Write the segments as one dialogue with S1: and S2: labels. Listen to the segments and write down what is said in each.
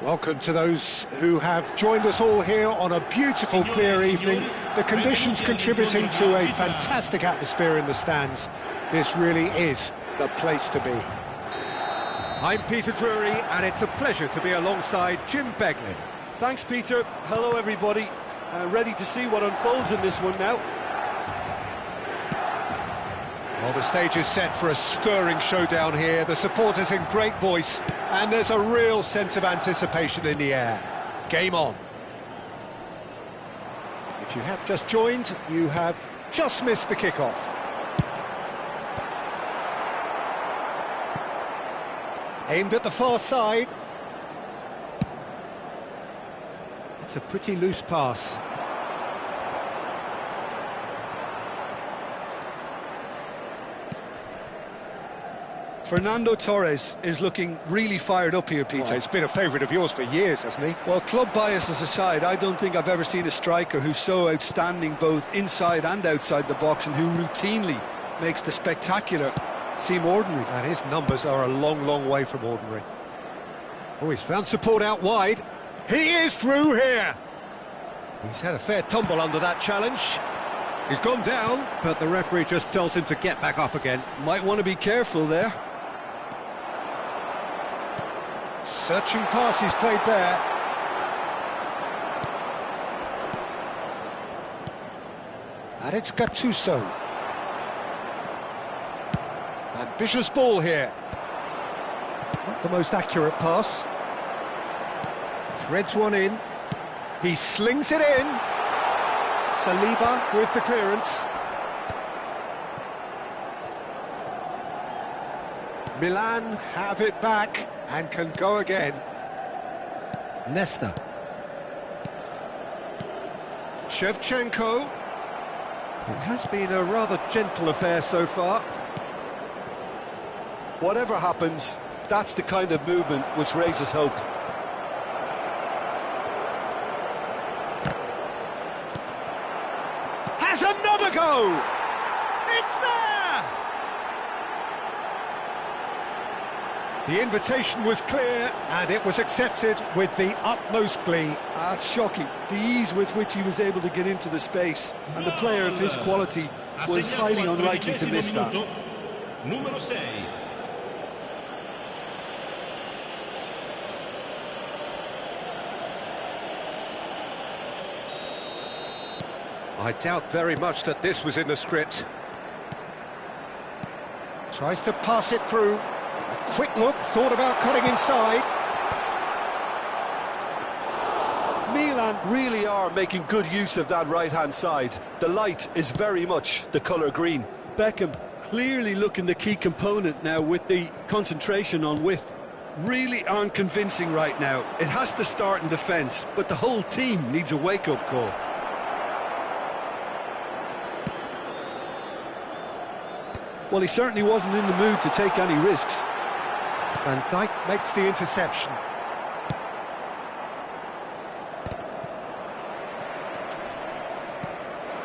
S1: Welcome to those who have joined us all here on a beautiful, clear evening. The conditions contributing to a fantastic atmosphere in the stands. This really is the place to be. I'm Peter Drury, and it's a pleasure to be alongside Jim Beglin.
S2: Thanks, Peter. Hello, everybody. Ready to see what unfolds in this one now.
S1: Well, the stage is set for a stirring showdown here. The supporters in great voice, and there's a real sense of anticipation in the air. Game on. If you have just joined, you have just missed the kickoff. Aimed at the far side. It's a pretty loose pass.
S2: Fernando Torres is looking really fired up here, Peter.
S1: Well, he's been a favourite of yours for years, hasn't he?
S2: Well, club biases aside, I don't think I've ever seen a striker who's so outstanding both inside and outside the box, and who routinely makes the spectacular seem ordinary.
S1: And his numbers are a long, long way from ordinary. Oh, he's found support out wide. He is through here! He's had a fair tumble under that challenge. He's gone down, but the referee just tells him to get back up again.
S2: Might want to be careful there.
S1: Searching pass he's played there. And it's Gattuso. Ambitious ball here. Not the most accurate pass. Threads one in. He slings it in. Saliba with the clearance. Milan have it back and can go again. Nesta. Shevchenko. It has been a rather gentle affair so far.
S2: Whatever happens, that's the kind of movement which raises hope.
S1: Has another go! It's there! The invitation was clear, and it was accepted with the utmost glee.
S2: That's shocking. The ease with which he was able to get into the space, and a player of his quality was highly unlikely to miss that.
S3: Numero 6.
S1: I doubt very much that this was in the script. Tries to pass it through. A quick look, thought about cutting inside.
S2: Milan really are making good use of that right-hand side. The light is very much the colour green. Beckham clearly looking the key component now with the concentration on width. Really aren't convincing right now. It has to start in defence, but the whole team needs a wake-up call. Well, he certainly wasn't in the mood to take any risks.
S1: Van Dijk makes the interception.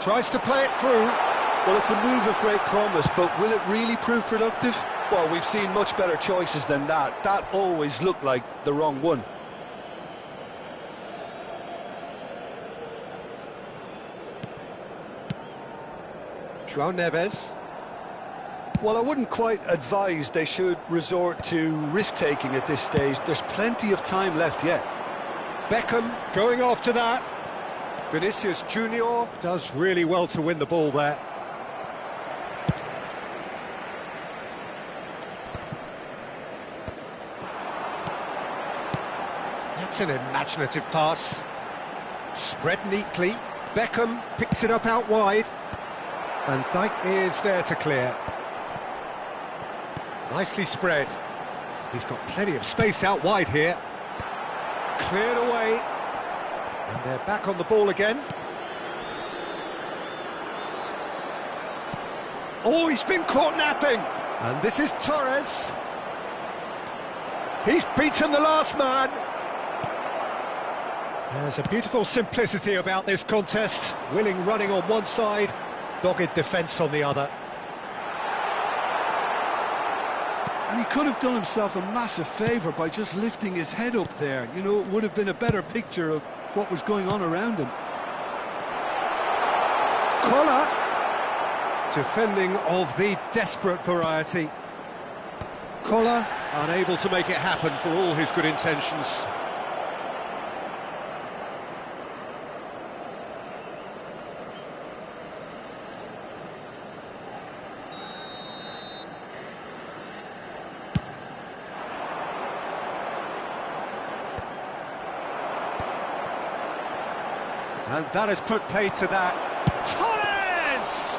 S1: Tries to play it through.
S2: Well, it's a move of great promise, but will it really prove productive? Well, we've seen much better choices than that. That always looked like the wrong one.
S1: João Neves.
S2: Well, I wouldn't quite advise they should resort to risk-taking at this stage. There's plenty of time left yet.
S1: Beckham going after that. Vinicius Junior does really well to win the ball there. That's an imaginative pass. Spread neatly. Beckham picks it up out wide. Van Dijk is there to clear. Nicely spread. He's got plenty of space out wide here. Cleared away. And they're back on the ball again. Oh, he's been caught napping. And this is Torres. He's beaten the last man. There's a beautiful simplicity about this contest. Willing running on one side, dogged defence on the other.
S2: And he could have done himself a massive favour by just lifting his head up there. You know, it would have been a better picture of what was going on around him.
S1: Collar. Defending of the desperate variety. Collar unable to make it happen for all his good intentions. And that has put paid to that. Torres!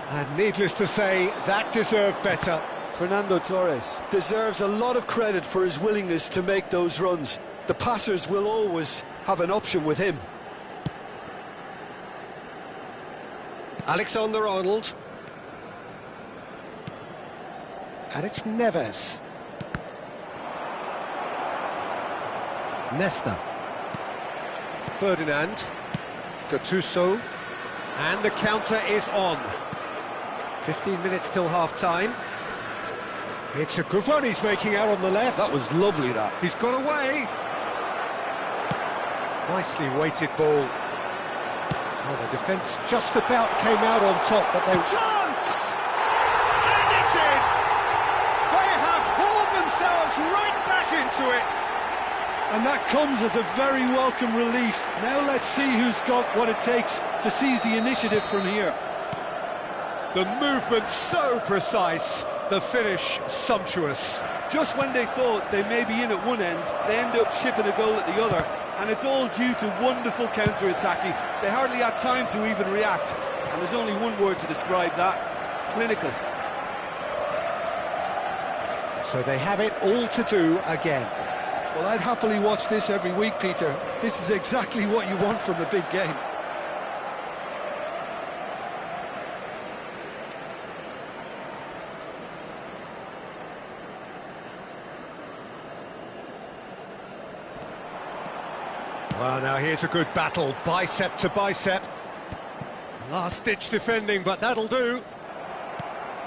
S1: And needless to say, that deserved better.
S2: Fernando Torres deserves a lot of credit for his willingness to make those runs. The passers will always have an option with him.
S1: Alexander-Arnold. And it's Neves. Nesta. Ferdinand. Gattuso. And the counter is on. 15 minutes till half-time. It's a good run he's making out on the left.
S2: That was lovely, that.
S1: He's got away. Nicely weighted ball. Oh, the defence just about came out on top, but they... Chance! And it's in! They have hauled themselves right back into it.
S2: And that comes as a very welcome relief. Now let's see who's got what it takes to seize the initiative from here.
S1: The movement so precise, the finish sumptuous.
S2: Just when they thought they may be in at one end, they end up shipping a goal at the other, and it's all due to wonderful counter-attacking. They hardly had time to even react, and there's only one word to describe that: clinical.
S1: So they have it all to do again.
S2: Well, I'd happily watch this every week, Peter. This is exactly what you want from a big game.
S1: Well, now here's a good battle, bicep to bicep. Last-ditch defending, but that'll do.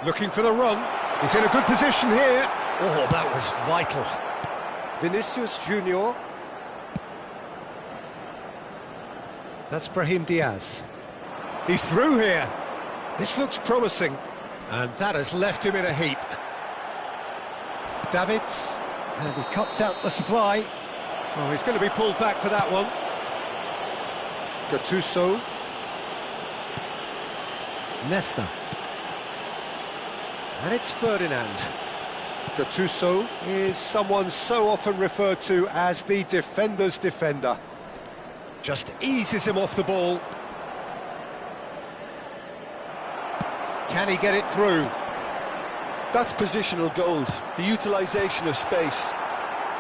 S1: Looking for the run. He's in a good position here. Oh, that was vital. Vinicius Junior. That's Brahim Diaz. He's through here. This looks promising. And that has left him in a heap. Davids. And he cuts out the supply. Oh, he's going to be pulled back for that one. Gattuso. Nesta. And it's Ferdinand. Gattuso is someone so often referred to as the defender's defender. Just eases him off the ball. Can he get it through?
S2: That's positional gold, the utilisation of space.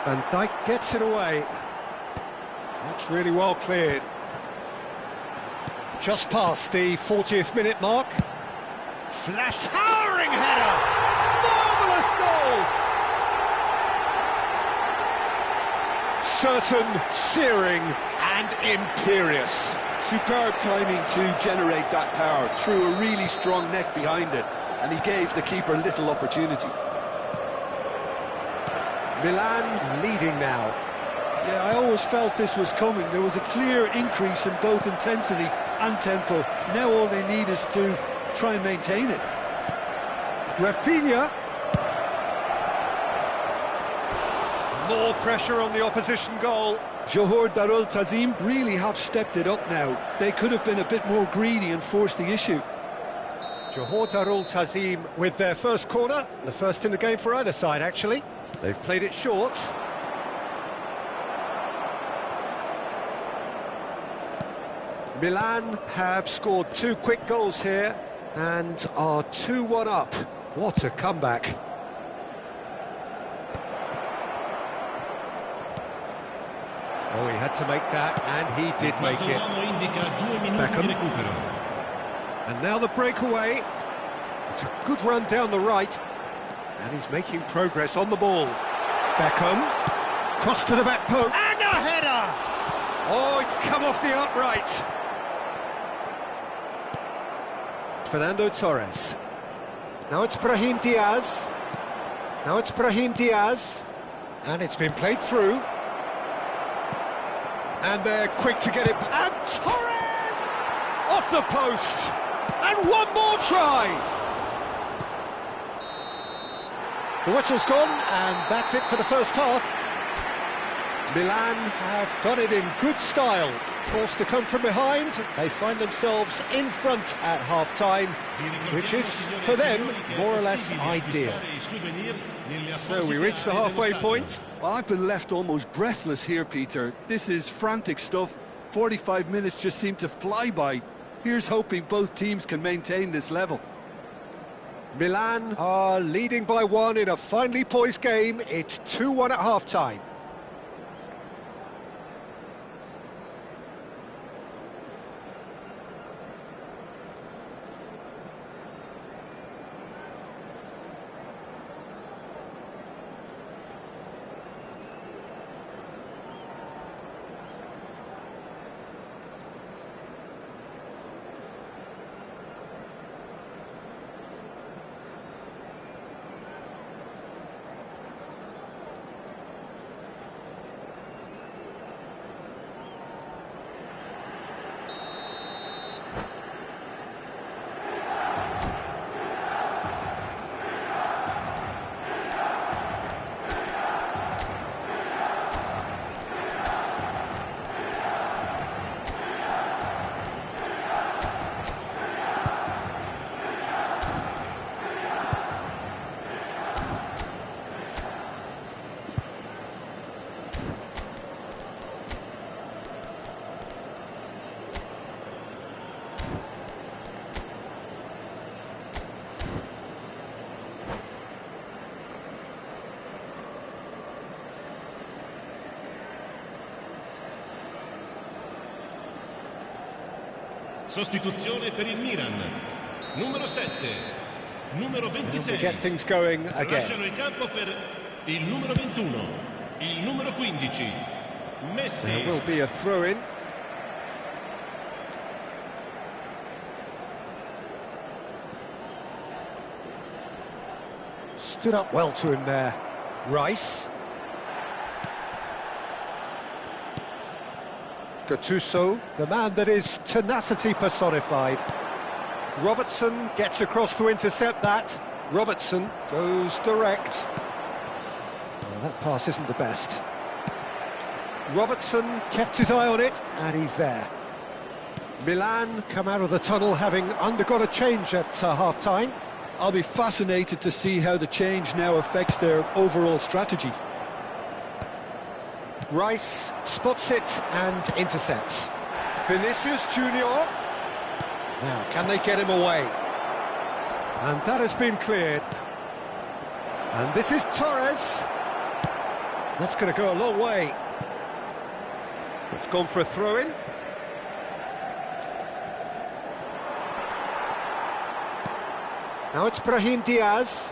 S1: Van Dijk gets it away. That's really well cleared. Just past the 40th minute mark. Flash, towering header! Marvellous goal! Certain, searing and imperious.
S2: Superb timing to generate that power through a really strong neck behind it, and he gave the keeper little opportunity.
S1: Milan leading now.
S2: Yeah, I always felt this was coming. There was a clear increase in both intensity and tempo. Now all they need is to try and maintain it.
S1: Rafinha. More pressure on the opposition goal.
S2: Johor Darul Tazim really have stepped it up now. They could have been a bit more greedy and forced the issue.
S1: Johor Darul Tazim with their first corner. The first in the game for either side, actually. They've played it short. Milan have scored 2 quick goals here and are 2-1 up. What a comeback. Oh, he had to make that, and he did make it. Beckham. And now the breakaway. It's a good run down the right. And he's making progress on the ball. Beckham. Cross to the back post. And a header! Oh, it's come off the upright. Fernando Torres. Now it's Brahim Diaz. Now it's Brahim Diaz, and it's been played through. And they're quick to get it. And Torres! Off the post! And one more try! The whistle's gone, and that's it for the first half. Milan have done it in good style. Forced to come from behind, they find themselves in front at half-time, which is, for them, more or less ideal. So we reach the halfway point.
S2: Well, I've been left almost breathless here, Peter. This is frantic stuff. 45 minutes just seem to fly by. Here's hoping both teams can maintain this level.
S1: Milan are leading by one in a finely poised game. It's 2-1 at half-time.
S3: Sostituzione per il Milan. Numero 7, numero 26.
S1: Get things going again.
S3: Lasciano il campo per il numero 21, il numero 15. Messi.
S1: There will be a throw-in. Stood up well to him there. Rice. Gattuso, the man that is tenacity personified. Robertson gets across to intercept that. Robertson goes direct. Well, that pass isn't the best. Robertson kept his eye on it, and he's there. Milan come out of the tunnel having undergone a change at half-time.
S2: I'll be fascinated to see how the change now affects their overall strategy.
S1: Rice spots it and intercepts. Vinicius Junior. Now, can they get him away? And that has been cleared. And this is Torres. That's going to go a long way. It's gone for a throw-in. Now it's Brahim Diaz.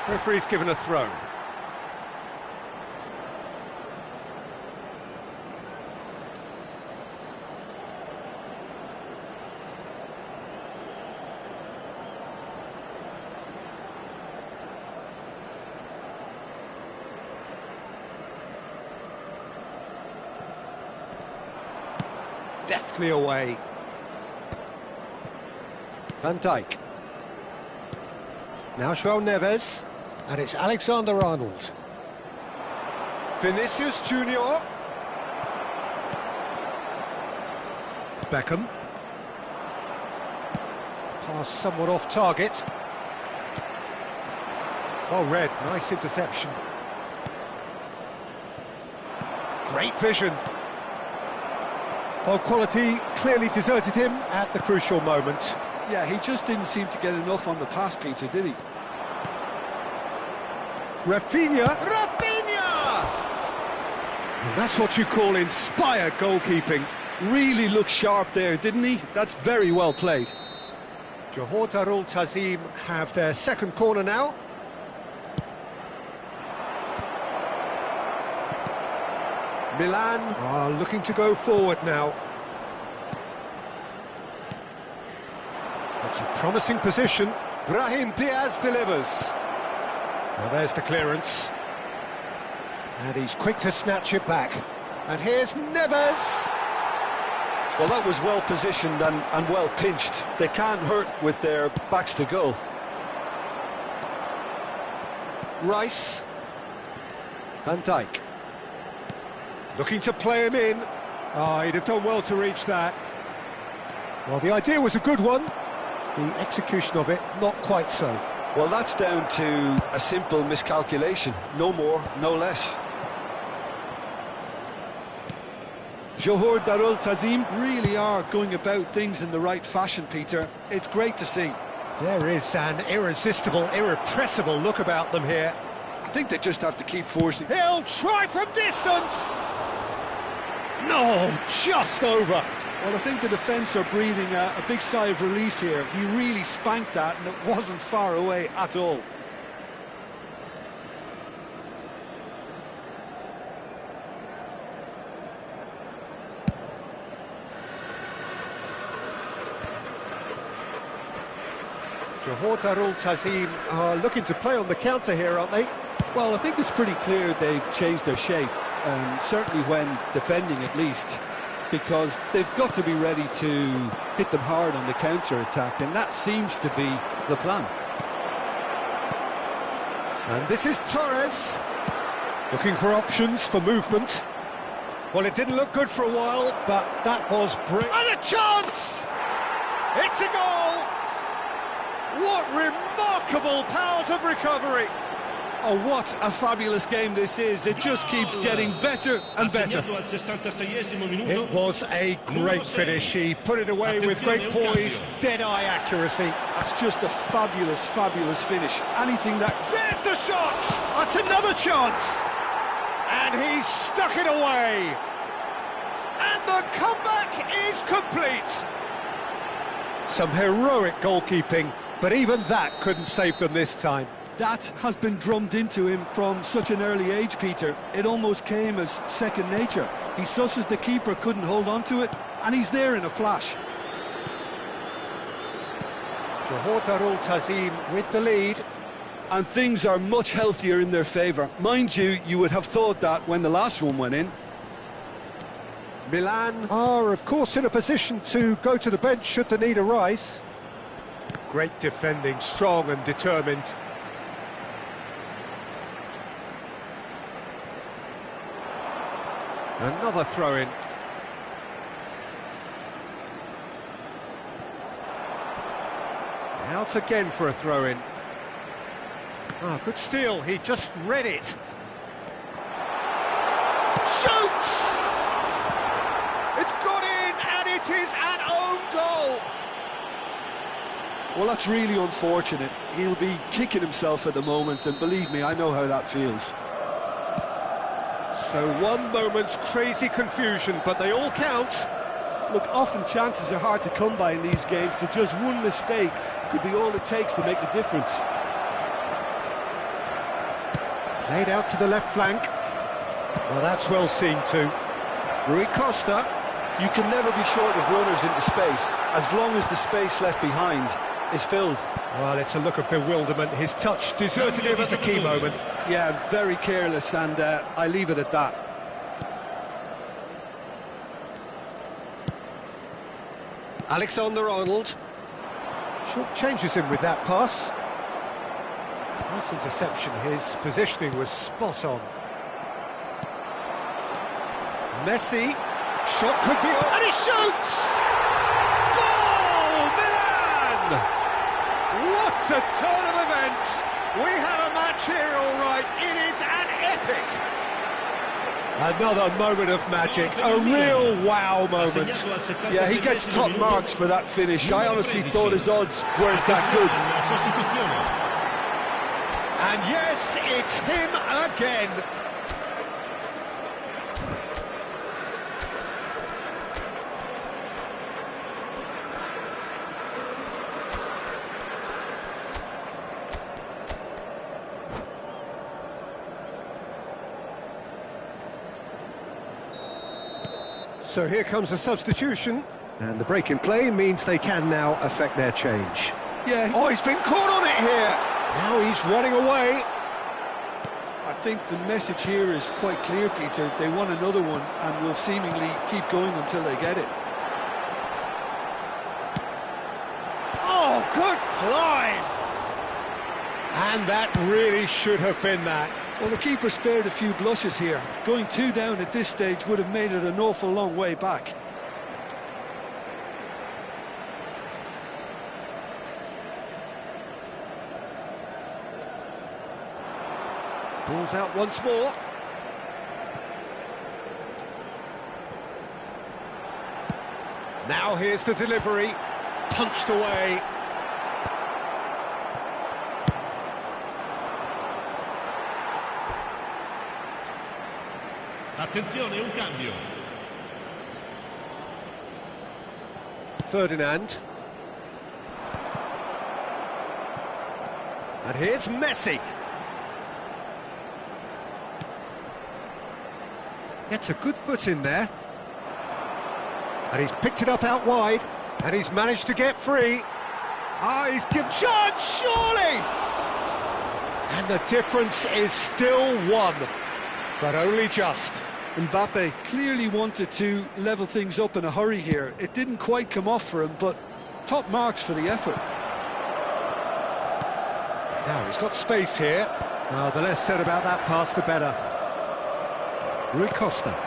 S1: Referee's given a throw. Deftly away. Van Dijk. Now João Neves. And it's Alexander-Arnold. Vinicius Junior. Beckham. Pass somewhat off target. Well read, nice interception. Great vision. Well, quality clearly deserted him at the crucial moment.
S2: Yeah, he just didn't seem to get enough on the pass, Peter, did he?
S1: Rafinha! And that's what you call inspired goalkeeping.
S2: Really looked sharp there, didn't he? That's very well played.
S1: Johor Darul Tazim have their second corner now. Milan are looking to go forward now. It's a promising position.
S2: Brahim Diaz delivers.
S1: Now there's the clearance. And he's quick to snatch it back. And here's Neves.
S2: Well, that was well positioned and well pinched. They can't hurt with their backs to goal.
S1: Rice. Van Dijk. Looking to play him in. Oh, he'd have done well to reach that. Well, the idea was a good one. The execution of it, not quite so.
S2: Well, that's down to a simple miscalculation. No more, no less. Johor Darul Tazim really are going about things in the right fashion, Peter. It's great to see.
S1: There is an irresistible, irrepressible look about them here.
S2: I think they just have to keep forcing.
S1: He'll try from distance! No, just over.
S2: Well, I think the defence are breathing a big sigh of relief here. He really spanked that, and it wasn't far away at all.
S1: Johor Darul Tazim are looking to play on the counter here, aren't they?
S2: Well, I think it's pretty clear they've changed their shape, certainly when defending at least, because they've got to be ready to hit them hard on the counter-attack, and that seems to be the plan.
S1: And this is Torres, looking for options for movement. Well, it didn't look good for a while, but that was brilliant. And a chance! It's a goal! What remarkable powers of recovery!
S2: Oh, what a fabulous game this is. It just keeps getting better and better.
S1: It was a great finish. He put it away with great poise, dead-eye accuracy.
S2: That's just a fabulous, fabulous finish. Anything that...
S1: There's the shot! That's another chance! And he's stuck it away! And the comeback is complete! Some heroic goalkeeping, but even that couldn't save them this time.
S2: That has been drummed into him from such an early age, Peter. It almost came as second nature. He susses the keeper, couldn't hold on to it, and he's there in a flash.
S1: Johor Darul Tazim with the lead.
S2: And things are much healthier in their favour. Mind you, you would have thought that when the last one went in.
S1: Milan are, of course, in a position to go to the bench should the need arise. Great defending, strong and determined. Another throw-in. Out again for a throw-in. Ah, good steal, he just read it. Shoots! It's gone in, and it is an own goal!
S2: Well, that's really unfortunate. He'll be kicking himself at the moment, and believe me, I know how that feels.
S1: So one moment's crazy confusion, but they all count.
S2: Look, often chances are hard to come by in these games, so just one mistake could be all it takes to make the difference.
S1: Played out to the left flank. Well, that's well seen too. Rui Costa.
S2: You can never be short of runners into space, as long as the space left behind is filled.
S1: Well, it's a look of bewilderment. His touch deserted him at the key moment.
S2: Yeah, very careless, and I leave it at that.
S1: Alexander-Arnold. Short changes him with that pass. Nice interception. His positioning was spot on. Messi. Shot could be on, and he shoots! Goal! Milan! What a turn of events! We have a match here, all right. It is an epic. Another moment of magic, a real wow moment.
S2: Yeah, he gets top marks for that finish. I honestly thought his odds weren't that good.
S1: And yes, it's him again. So here comes a substitution, and the break in play means they can now affect their change.
S2: Yeah.
S1: Oh, he's been caught on it here! Now he's running away.
S2: I think the message here is quite clear, Peter. They want another one and will seemingly keep going until they get it.
S1: Oh, good climb! And that really should have been that.
S2: Well, the keeper spared a few blushes here. Going 2 down at this stage would have made it an awful long way back.
S1: Ball's out once more. Now here's the delivery. Punched away.
S3: Attenzione, un cambio.
S1: Ferdinand. And here's Messi. Gets a good foot in there. And he's picked it up out wide. And he's managed to get free. Ah, he's given chance, surely! And the difference is still one, but only just.
S2: Mbappe clearly wanted to level things up in a hurry here. It didn't quite come off for him, but top marks for the effort.
S1: Now he's got space here. Well, the less said about that pass, the better. Rui Costa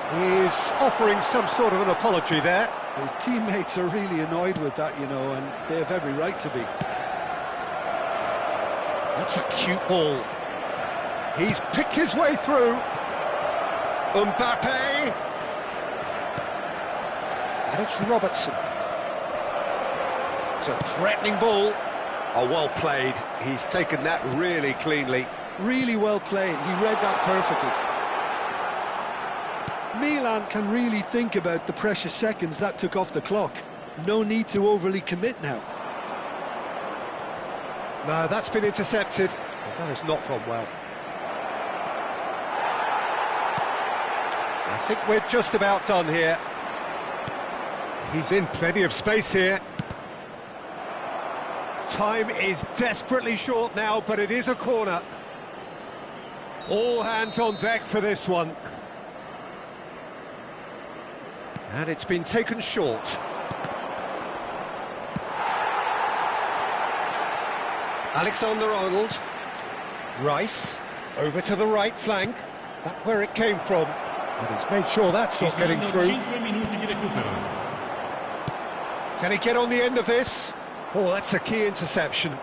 S1: is offering some sort of an apology there.
S2: His teammates are really annoyed with that, you know, and they have every right to be.
S1: That's a cute ball. He's picked his way through. Mbappe. And it's Robertson. It's a threatening ball. Oh, well played. He's taken that really cleanly.
S2: Really well played. He read that perfectly. Milan can really think about the precious seconds that took off the clock. No need to overly commit now.
S1: No, that's been intercepted. That has not gone well. I think we're just about done here. He's in plenty of space here. Time is desperately short now, but it is a corner. All hands on deck for this one. And it's been taken short. Alexander-Arnold. Rice, over to the right flank. That's where it came from. And he's made sure that's not getting through. Can he get on the end of this? Oh, that's a key interception.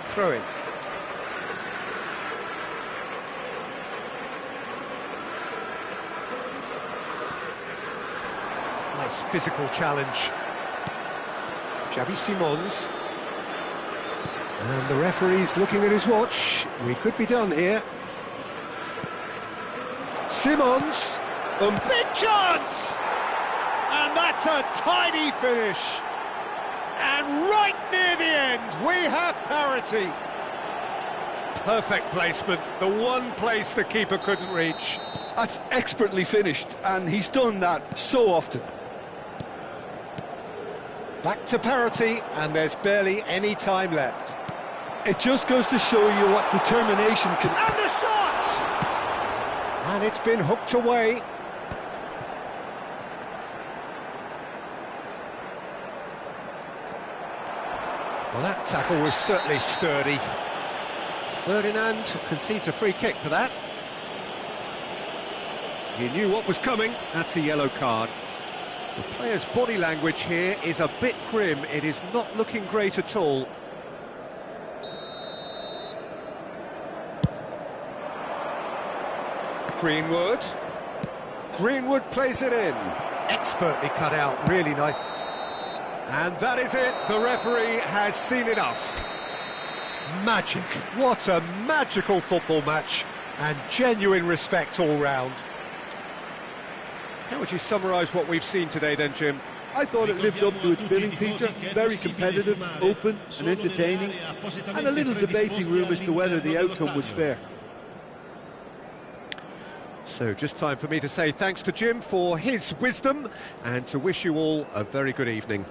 S1: Throw in. Nice physical challenge. Xavi Simons. And the referee's looking at his watch. We could be done here. Simons. Big chance! And that's a tidy finish. And right near the end, we have parity. Perfect placement, the one place the keeper couldn't reach.
S2: That's expertly finished, and he's done that so often.
S1: Back to parity, and there's barely any time left.
S2: It just goes to show you what determination can...
S1: And the shot! And it's been hooked away. Well, that tackle was certainly sturdy. Ferdinand concedes a free kick for that. He knew what was coming. That's a yellow card. The player's body language here is a bit grim. It is not looking great at all. Greenwood plays it in. Expertly cut out, really nice. And that is it. The referee has seen enough. Magic. What a magical football match. And genuine respect all round. How would you summarise what we've seen today then, Jim?
S2: I thought it lived up to its billing, Peter. Very competitive, open and entertaining, and a little debating room as to whether the outcome was fair.
S1: So just time for me to say thanks to Jim for his wisdom and to wish you all a very good evening.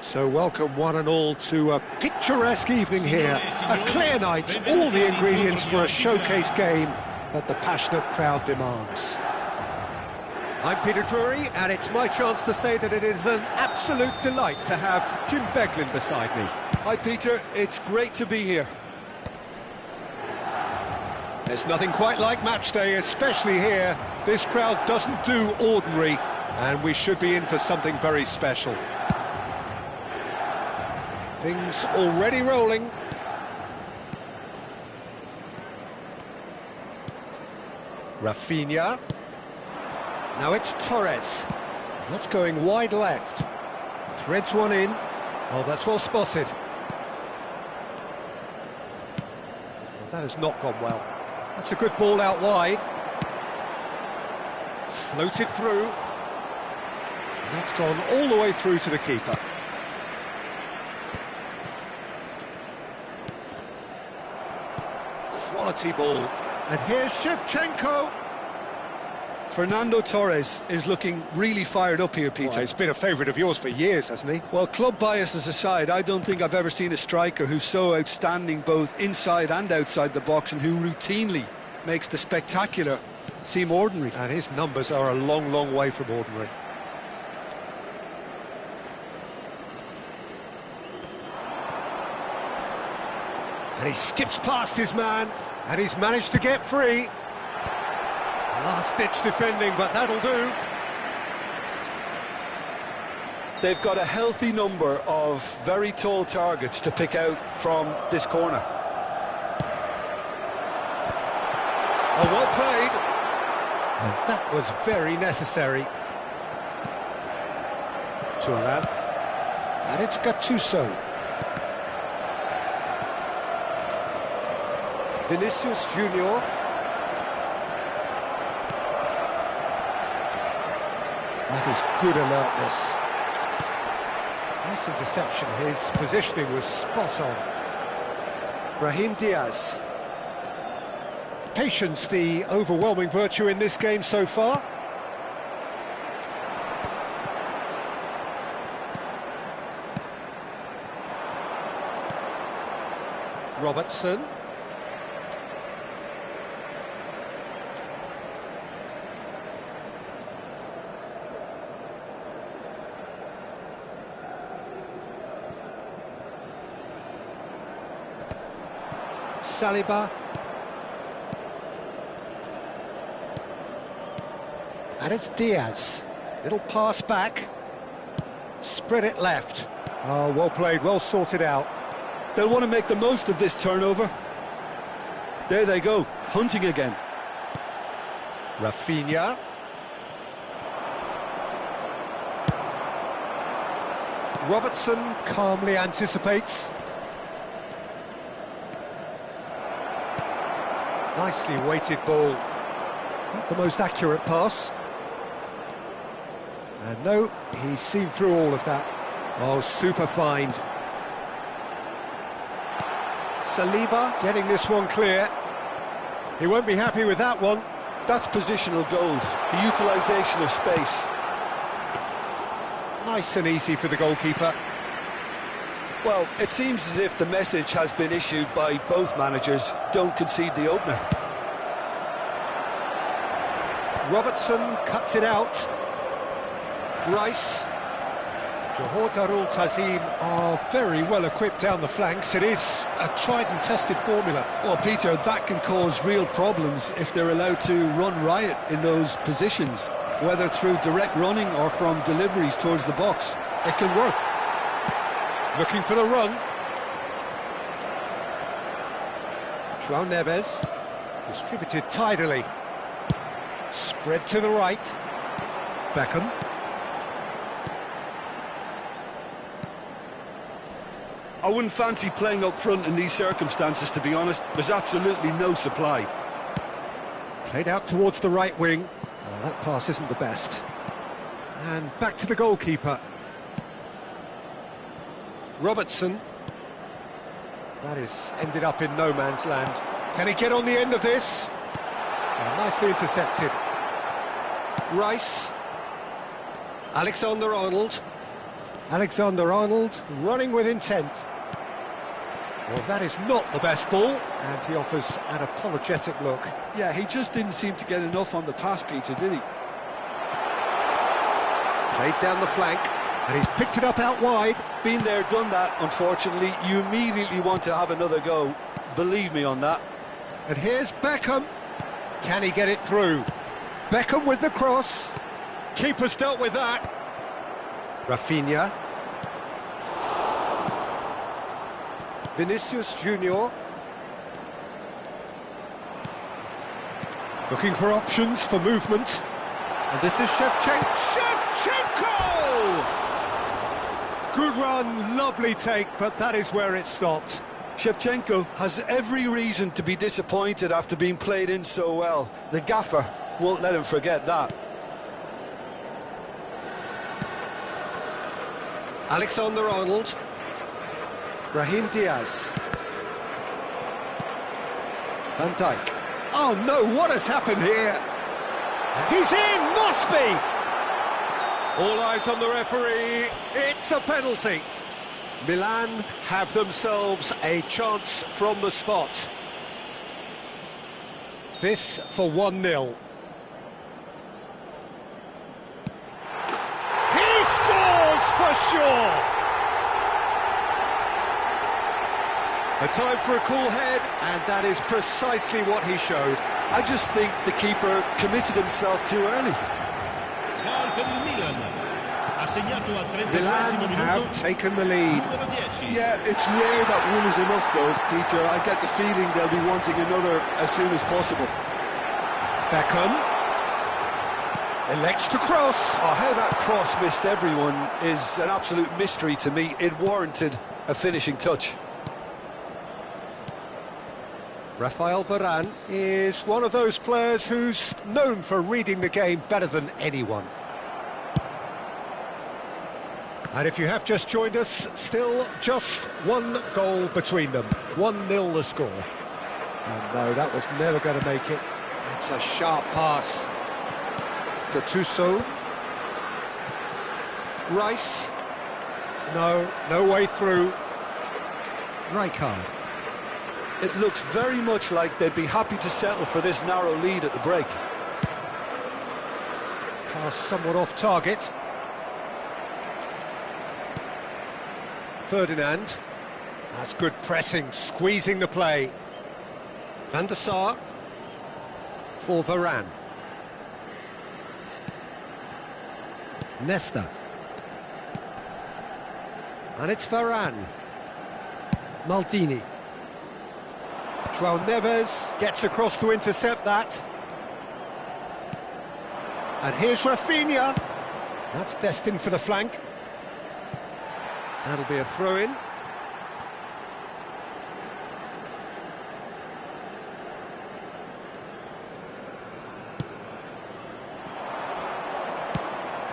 S1: So welcome one and all to a picturesque evening here, a clear night, all the ingredients for a showcase game that the passionate crowd demands. I'm Peter Drury, and it's my chance to say that it is an absolute delight to have Jim Beglin beside me.
S2: Hi Peter, it's great to be here.
S1: There's nothing quite like match day, especially here. This crowd doesn't do ordinary, and we should be in for something very special. Things already rolling. Rafinha. Now it's Torres. That's going wide left. Threads one in. Oh, that's well spotted. Well, that has not gone well. That's a good ball out wide. Floated through. That's gone all the way through to the keeper. Quality ball. And here's Shevchenko.
S2: Fernando Torres is looking really fired up here, Peter.
S1: Well, he's been a favourite of yours for years, hasn't he?
S2: Well, club biases aside, I don't think I've ever seen a striker who's so outstanding both inside and outside the box, and who routinely makes the spectacular seem ordinary.
S1: And his numbers are a long, long way from ordinary. And he skips past his man, and he's managed to get free. Last-ditch defending, but that'll do.
S2: They've got a healthy number of very tall targets to pick out from this corner.
S1: Oh, well played. And that was very necessary. Turan. And it's Gattuso. Vinicius Junior. That is good alertness. Nice interception. His positioning was spot on. Brahim Diaz. Patience, the overwhelming virtue in this game so far. Robertson. Saliba. And it's Diaz. Little pass back. Spread it left. Oh, well played, well sorted out.
S2: They'll want to make the most of this turnover. There they go, hunting again.
S1: Rafinha. Robertson calmly anticipates. Nicely weighted ball. Not the most accurate pass. And no, he's seen through all of that. Oh, super find. Saliba getting this one clear. He won't be happy with that one.
S2: That's positional gold, the utilisation of space.
S1: Nice and easy for the goalkeeper.
S2: Well, it seems as if the message has been issued by both managers: don't concede the opener.
S1: Robertson cuts it out. Rice. Johor Darul Tazim are very well equipped down the flanks. It is a tried and tested formula.
S2: Well, Peter, that can cause real problems if they're allowed to run riot in those positions, whether through direct running or from deliveries towards the box. It can work.
S1: Looking for the run. João Neves. Distributed tidily. Spread to the right. Beckham.
S2: I wouldn't fancy playing up front in these circumstances, to be honest. There's absolutely no supply.
S1: Played out towards the right wing. Oh, that pass isn't the best. And back to the goalkeeper. Robertson. That is ended up in no man's land. Can he get on the end of this? Oh, nicely intercepted. Rice. Alexander-Arnold. Alexander-Arnold running with intent. Well, that is not the best ball, and he offers an apologetic look.
S2: Yeah, he just didn't seem to get enough on the pass, Peter, did he?
S1: Played down the flank, and he's picked it up out wide.
S2: Been there, done that, unfortunately. You immediately want to have another go. Believe me on that.
S1: And here's Beckham. Can he get it through? Beckham with the cross. Keeper's dealt with that. Rafinha. Vinicius Junior. Looking for options for movement. And this is Shevchenko. Shevchenko! Good run, lovely take, but that is where it stopped.
S2: Shevchenko has every reason to be disappointed after being played in so well. The gaffer won't let him forget that.
S1: Alexander-Arnold. Brahim Diaz. Van Dijk. Oh no, what has happened here? He's in, must be! All eyes on the referee, it's a penalty. Milan have themselves a chance from the spot. This for 1-0. He scores for sure! A time for a cool head, and that is precisely what he showed.
S2: I just think the keeper committed himself too early.
S3: Gol per il Milan. Ha segnato al 33esimo
S1: Milan
S3: minuto.
S1: have taken the lead.
S3: Numero 10.
S2: Yeah, it's rare that one is enough though, Peter. I get the feeling they'll be wanting another as soon as possible.
S1: Beckham elects to cross.
S2: Oh, how that cross missed everyone is an absolute mystery to me. It warranted a finishing touch.
S1: Rafael Varane is one of those players who's known for reading the game better than anyone. And if you have just joined us, still just one goal between them. 1-0 the score. And no, that was never going to make it. It's a sharp pass. Gattuso. Rice. No way through. Rijkaard.
S2: It looks very much like they'd be happy to settle for this narrow lead at the break.
S1: Pass somewhat off target. Ferdinand. That's good pressing, squeezing the play. Van der Sar for Varane. Nesta. And it's Varane. Maldini. João Neves gets across to intercept that. And here's Rafinha. That's destined for the flank. That'll be a throw-in.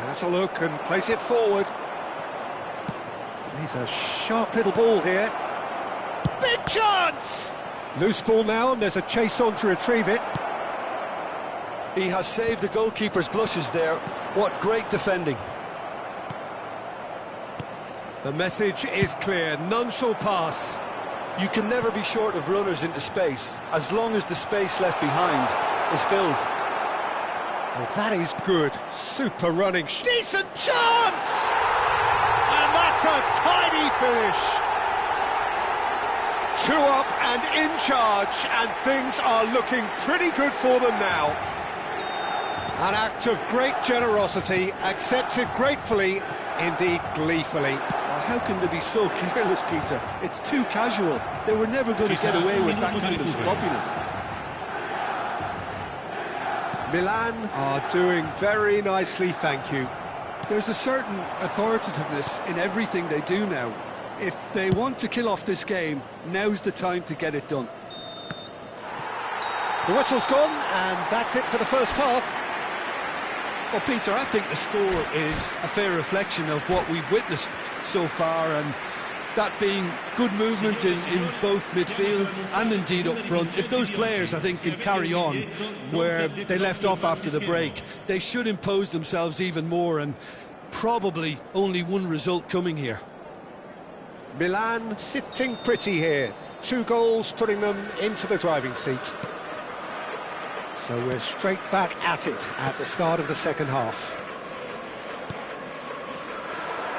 S1: Has a look and plays it forward. He's a sharp little ball here. Big chance! Loose ball now, and there's a chase on to retrieve it.
S2: He has saved the goalkeeper's blushes there. What great defending.
S1: The message is clear, none shall pass.
S2: You can never be short of runners into space, as long as the space left behind is filled.
S1: Well, that is good. Super running. Decent chance! And that's a tidy finish. 2 up and in charge, and things are looking pretty good for them now. An act of great generosity, accepted gratefully, indeed gleefully.
S2: How can they be so careless, Peter? It's too casual. They were never going to get away with that kind of sloppiness.
S1: Milan are doing very nicely, thank you.
S2: There's a certain authoritativeness in everything they do now. If they want to kill off this game, now's the time to get it done.
S1: The whistle's gone, and that's it for the first half.
S2: Well, Peter, I think the score is a fair reflection of what we've witnessed so far, and that being good movement in both midfield and indeed up front. If those players, I think, can carry on where they left off after the break, they should impose themselves even more, and probably only one result coming here.
S1: Milan sitting pretty here. 2 goals putting them into the driving seat. So we're straight back at it at the start of the second half.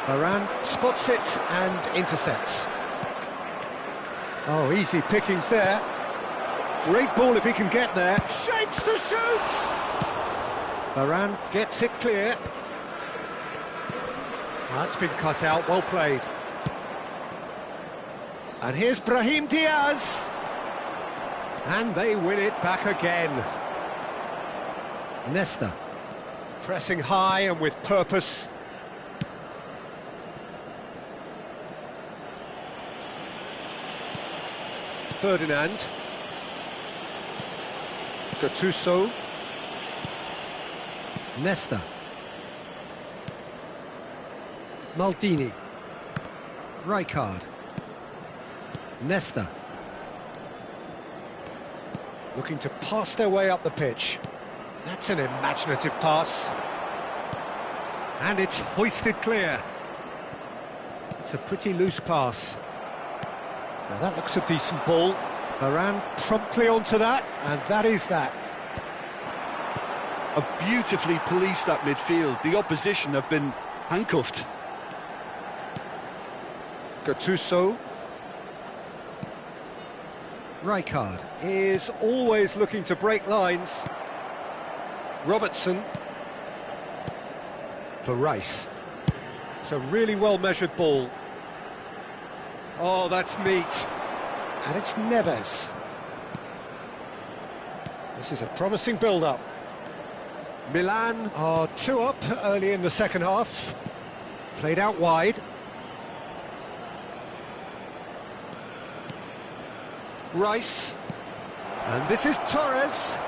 S1: Varane spots it and intercepts. Oh, easy pickings there. Great ball if he can get there. Shapes to shoot! Varane gets it clear. That's been cut out, well played. And here's Brahim Diaz. And they win it back again. Nesta. Pressing high and with purpose. Ferdinand. Gattuso. Nesta. Maldini. Rijkaard. Nesta. Looking to pass their way up the pitch. That's an imaginative pass. And it's hoisted clear. It's a pretty loose pass. Now that looks a decent ball. Varane promptly onto that, and that is that.
S2: Have beautifully policed that midfield. The opposition have been handcuffed.
S1: Gattuso. Rijkaard is always looking to break lines. Robertson. For Rice. It's a really well-measured ball. Oh, that's neat. And it's Neves. This is a promising build-up. Milan are 2 up early in the second half. Played out wide. Rice. And this is Torres.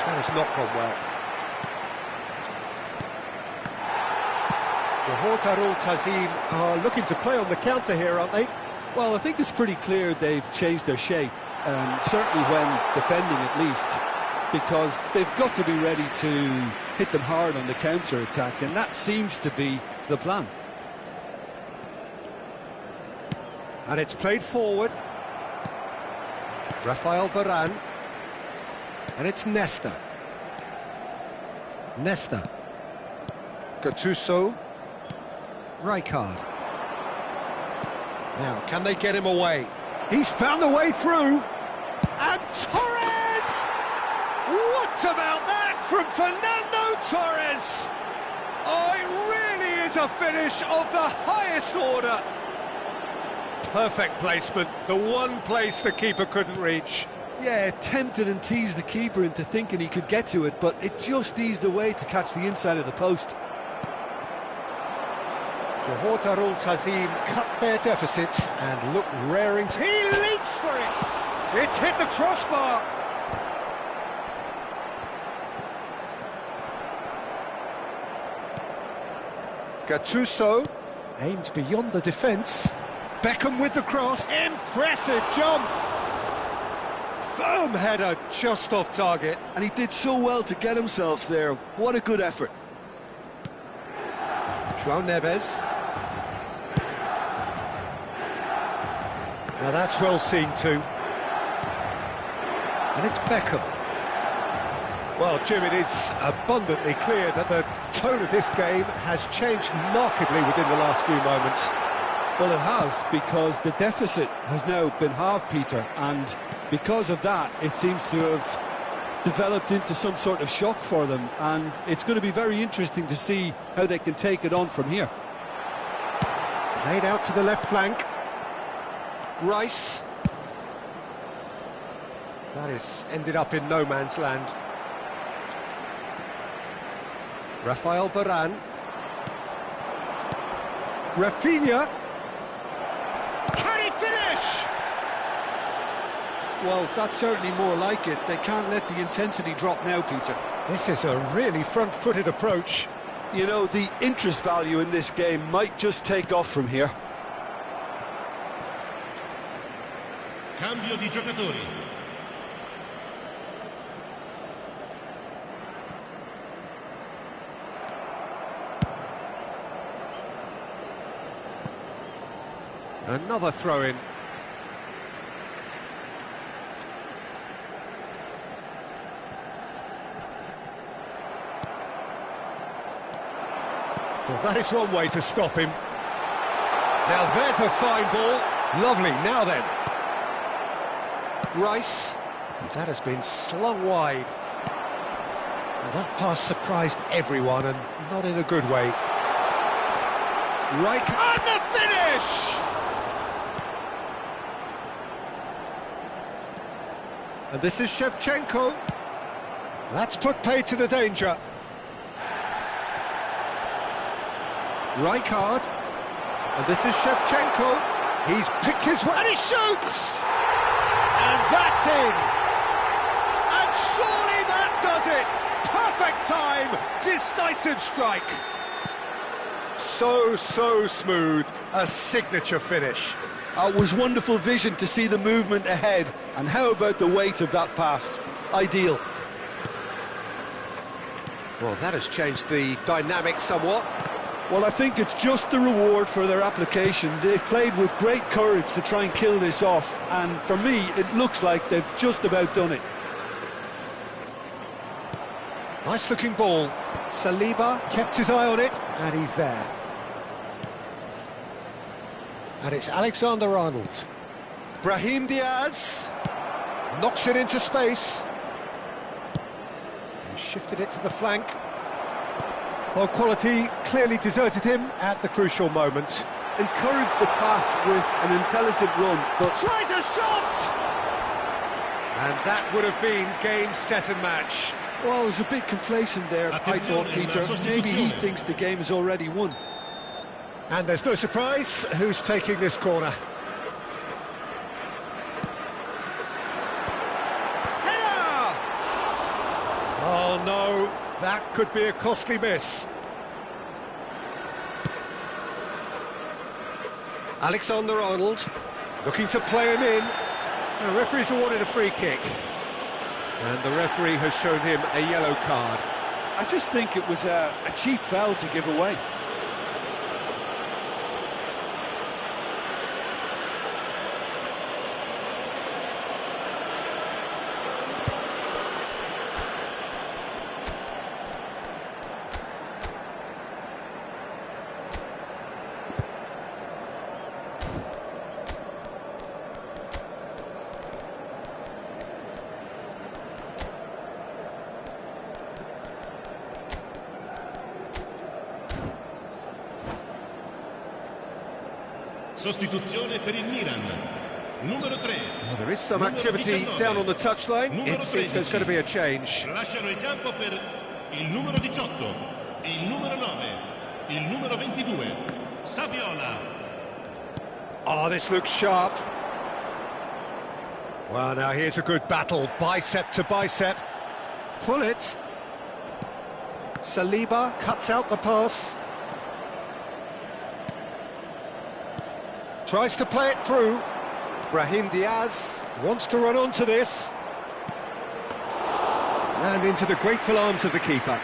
S1: That has not gone well. Johor Tazim are looking to play on the counter here, aren't they?
S2: Well, I think it's pretty clear they've changed their shape, certainly when defending at least, because they've got to be ready to hit them hard on the counter-attack, and that seems to be the plan.
S1: And it's played forward. Rafael Varane. And it's Nesta. Nesta. Gattuso. Rijkaard. Now, can they get him away? He's found the way through. And Torres! What about that from Fernando Torres? Oh, it really is a finish of the highest order. Perfect placement, the one place the keeper couldn't reach.
S2: Yeah, tempted and teased the keeper into thinking he could get to it, but it just eased away to catch the inside of the post.
S1: Johor Tazim cut their deficit and look raring. He leaps for it! It's hit the crossbar! Gattuso aims beyond the defence. Beckham with the cross. Impressive jump! Firm header just off target.
S2: And he did so well to get himself there. What a good effort.
S1: João Neves. Now that's well seen too. And it's Beckham. Well, Jim, it is abundantly clear that the tone of this game has changed markedly within the last few moments.
S2: Well, it has, because the deficit has now been halved, Peter, and because of that, it seems to have developed into some sort of shock for them, and it's going to be very interesting to see how they can take it on from here.
S1: Played out to the left flank. Rice. That is ended up in no man's land. Rafael Varane. Rafinha. Can he finish?
S2: Well, that's certainly more like it. They can't let the intensity drop now, Peter.
S1: This is a really front-footed approach.
S2: You know, the interest value in this game might just take off from here.
S3: Cambio di giocatori.
S1: Another throw-in. Well, that is one way to stop him. Now there's a fine ball. Lovely, now then. Rice. That has been slung wide. Well, that pass surprised everyone, and not in a good way. Right, and the finish! And this is Shevchenko. That's put pay to the danger. Rijkaard. And this is Shevchenko. He's picked his way and he shoots! And that's in! And surely that does it! Perfect time! Decisive strike! So smooth, a signature finish.
S2: It was wonderful vision to see the movement ahead, and how about the weight of that pass? Ideal.
S1: Well, that has changed the dynamic somewhat.
S2: Well, I think it's just the reward for their application. They've played with great courage to try and kill this off, and for me, it looks like they've just about done it.
S1: Nice looking ball. Saliba kept his eye on it, and he's there. And it's Alexander-Arnold. Brahim Diaz knocks it into space. He shifted it to the flank. Well, quality clearly deserted him at the crucial moment.
S2: Encouraged the pass with an intelligent run, but
S1: Tries a shot! And that would have been game, set and match.
S2: well, it was a bit complacent there, I thought, Peter. Maybe he thinks the game is already won.
S1: And there's no surprise who's taking this corner. Header! Oh no, that could be a costly miss. Alexander-Arnold looking to play him in. The referee's awarded a free kick. And the referee has shown him a yellow card.
S2: I just think it was a cheap foul to give away.
S3: Sostituzione per il Milan. Numero 3.
S1: Well, there is some activity down on the touchline. It seems there's going to be a change.
S3: Lasciano il campo per il numero 18, il numero 9, il numero 22. Saviola.
S1: Oh, this looks sharp. Well, now here's a good battle, bicep to bicep. Pull it. Saliba cuts out the pass. Tries to play it through. Brahim Diaz wants to run onto this. And into the grateful arms of the keeper.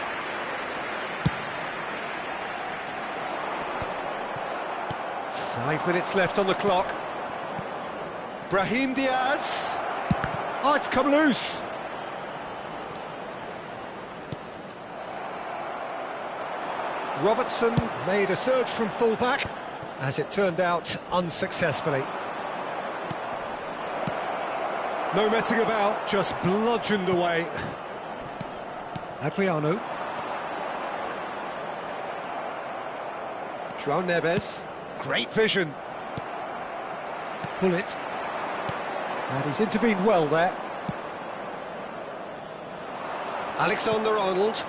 S1: Five minutes left on the clock. Brahim Diaz. Oh, it's come loose. Robertson made a surge from full-back, as it turned out unsuccessfully. No messing about, just bludgeoned away. Adriano. João Neves. Great vision. Pull it. And he's intervened well there. Alexander-Arnold.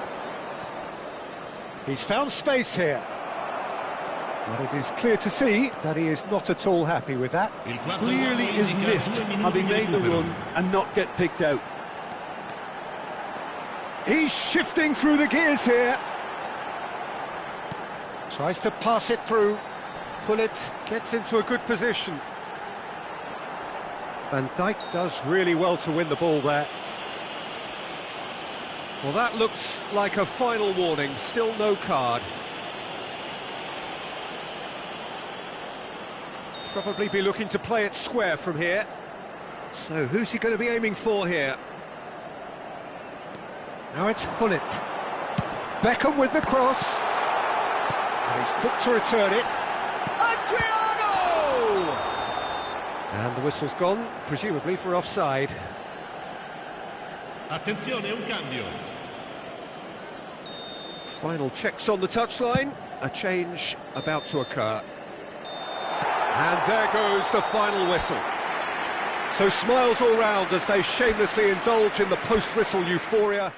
S1: He's found space here. But it is clear to see that he is not at all happy with that.
S2: Clearly is miffed, having made the run and not get picked out.
S1: He's shifting through the gears here. Tries to pass it through. Pull it, gets into a good position. Van Dijk does really well to win the ball there. Well, that looks like a final warning, still no card. Probably be looking to play it square from here. So who's he going to be aiming for here? Now it's Hullet. Beckham with the cross. And he's quick to return it. Adriano! And the whistle's gone, presumably for offside.
S3: Attenzione, un cambio.
S1: Final checks on the touchline. A change about to occur. And there goes the final whistle. So smiles all round as they shamelessly indulge in the post-whistle euphoria.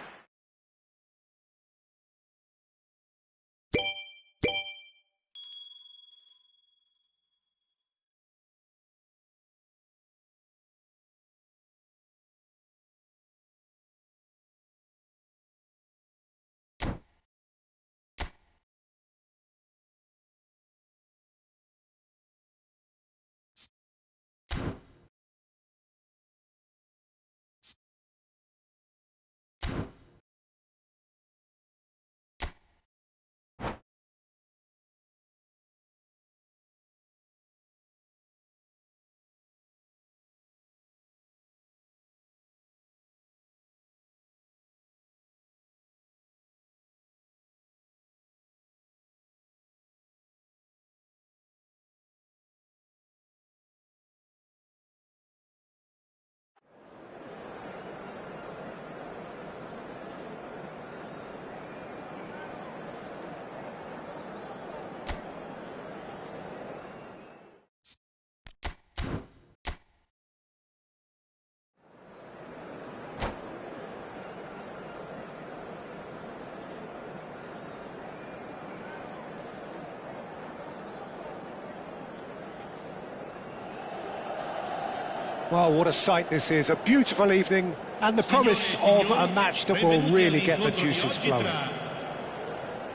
S1: Well, what a sight this is, a beautiful evening, and the promise of a match that will really get the juices flowing.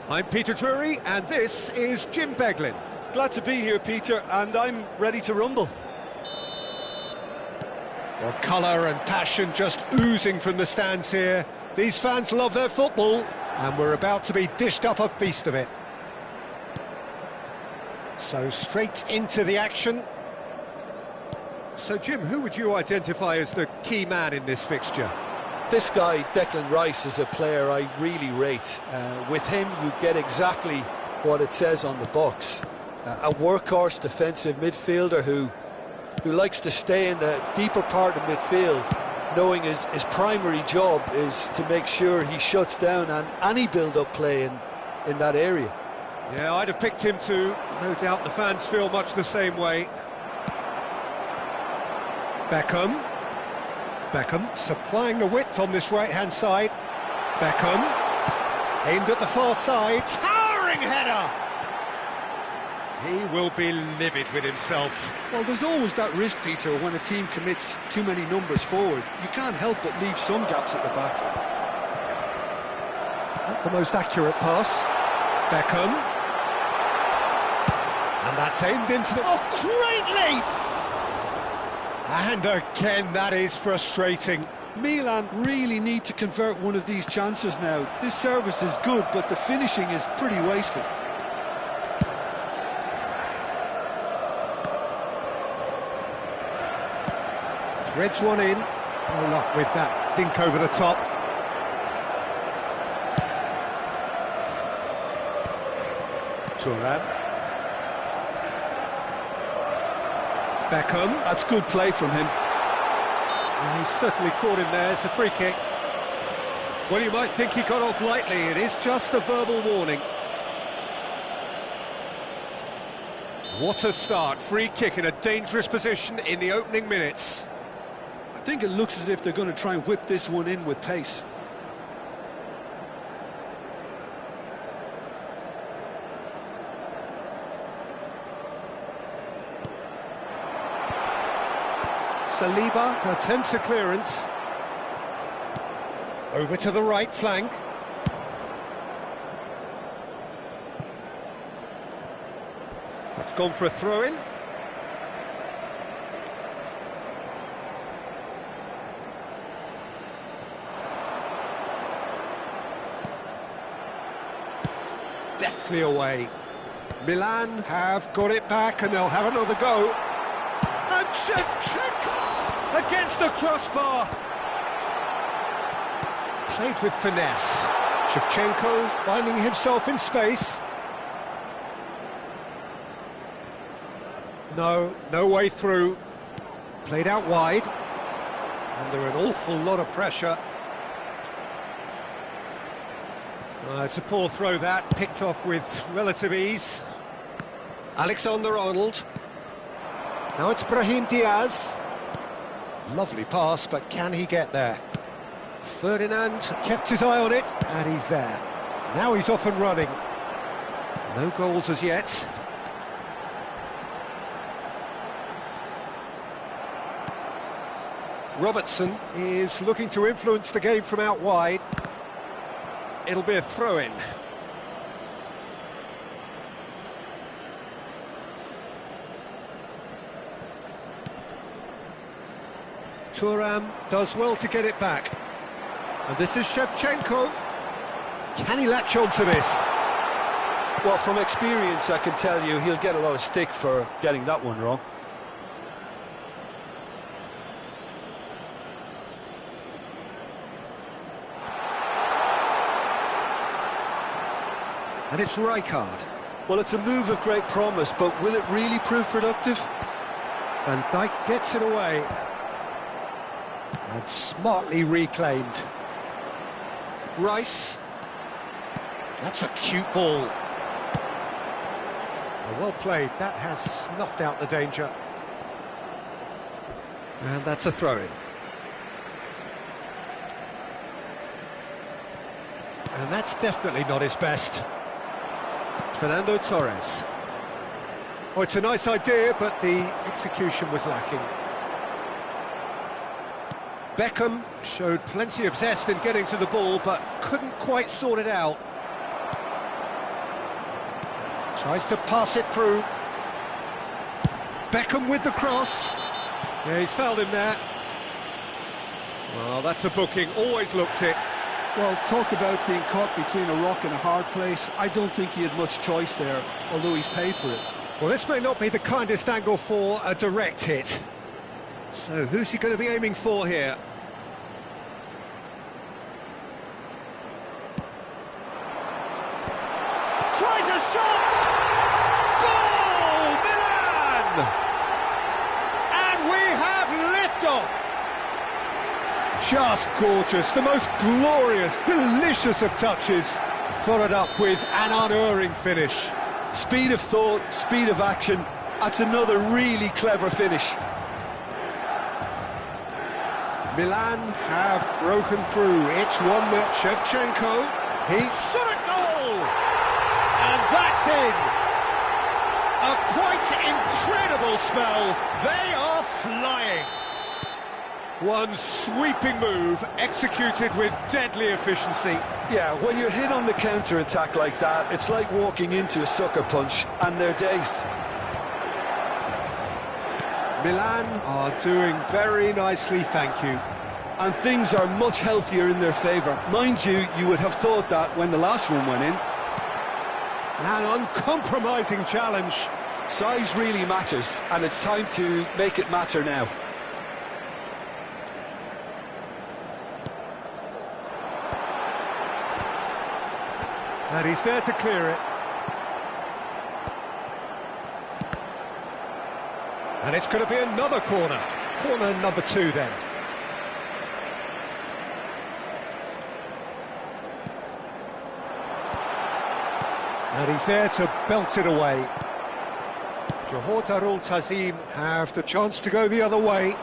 S4: I'm Peter Drury, and this is Jim Beglin.
S2: Glad to be here, Peter, and I'm ready to rumble.
S1: Well, colour and passion just oozing from the stands here. These fans love their football, and we're about to be dished up a feast of it. So straight into the action.
S4: So, Jim, who would you identify as the key man in this fixture?
S2: This guy, Declan Rice, is a player I really rate. With him, you get exactly what it says on the box. A workhorse defensive midfielder who likes to stay in the deeper part of midfield, knowing his primary job is to make sure he shuts down any build-up play in that area.
S4: Yeah, I'd have picked him too. No doubt the fans feel much the same way.
S1: Beckham supplying the width on this right-hand side. Beckham aimed at the far side. Towering header!
S4: He will be livid with himself.
S2: Well, there's always that risk, Peter, when a team commits too many numbers forward. You can't help but leave some gaps at the back.
S1: Not the most accurate pass. Beckham. And that's aimed into the... Oh, great leap! And again, that is frustrating.
S2: Milan really need to convert one of these chances now. This service is good, but the finishing is pretty wasteful.
S1: Threads one in. No luck with that dink over the top. Thuram. Beckham.
S2: That's good play from him.
S4: And he's certainly caught him there. It's a free kick. Well, you might think he got off lightly. It is just a verbal warning. What a start. Free kick in a dangerous position in the opening minutes.
S2: I think it looks as if they're going to try and whip this one in with pace.
S1: Saliba attempts a clearance. Over to the right flank.
S4: It's gone for a throw-in.
S1: Deftly away. Milan have got it back and they'll have another go. And Shevchenko against the crossbar. Played with finesse. Shevchenko finding himself in space. No way through. Played out wide. Under an awful lot of pressure.
S4: It's a poor throw that, picked off with relative ease.
S1: Alexander-Arnold. Now it's Brahim Diaz. Lovely pass, but can he get there? Ferdinand kept his eye on it, and he's there. Now he's off and running. No goals as yet. Robertson is looking to influence the game from out wide.
S4: It'll be a throw-in.
S1: Thuram does well to get it back. And this is Shevchenko. Can he latch on to this?
S2: Well, from experience, I can tell you he'll get a lot of stick for getting that one wrong.
S1: And it's Rijkaard.
S2: Well, it's a move of great promise, but will it really prove productive?
S1: Van Dijk gets it away. And smartly reclaimed. Rice. That's a cute ball. Well played. That has snuffed out the danger. And that's a throw-in. And that's definitely not his best. Fernando Torres. Oh, it's a nice idea, but the execution was lacking.
S4: Beckham showed plenty of zest in getting to the ball, but couldn't quite sort it out.
S1: Tries to pass it through.
S4: Beckham with the cross. Yeah, he's fouled him there. Well, that's a booking, always looked it.
S2: Well, talk about being caught between a rock and a hard place. I don't think he had much choice there, although he's paid for it.
S1: Well, this may not be the kindest angle for a direct hit.
S4: So who's he going to be aiming for here?
S1: Tries a shot! Goal! Milan! And we have liftoff! Just gorgeous, the most glorious, delicious of touches, followed up with an unerring finish.
S2: Speed of thought, speed of action, that's another really clever finish.
S1: Milan have broken through. It's 1-0.
S4: Shevchenko,
S1: He shot a goal! And that's in! A quite incredible spell. They are flying.
S4: one sweeping move, executed with deadly efficiency.
S2: Yeah, when you're hit on the counter-attack like that, it's like walking into a sucker punch, and they're dazed.
S1: Milan are doing very nicely, thank you.
S2: And things are much healthier in their favour. Mind you, you would have thought that when the last one went in.
S1: An uncompromising challenge.
S2: Size really matters, and it's time to make it matter now.
S1: And he's there to clear it. And it's going to be another corner. Corner number 2 then. And he's there to belt it away. Johor Darul Tazim have the chance to go the other way.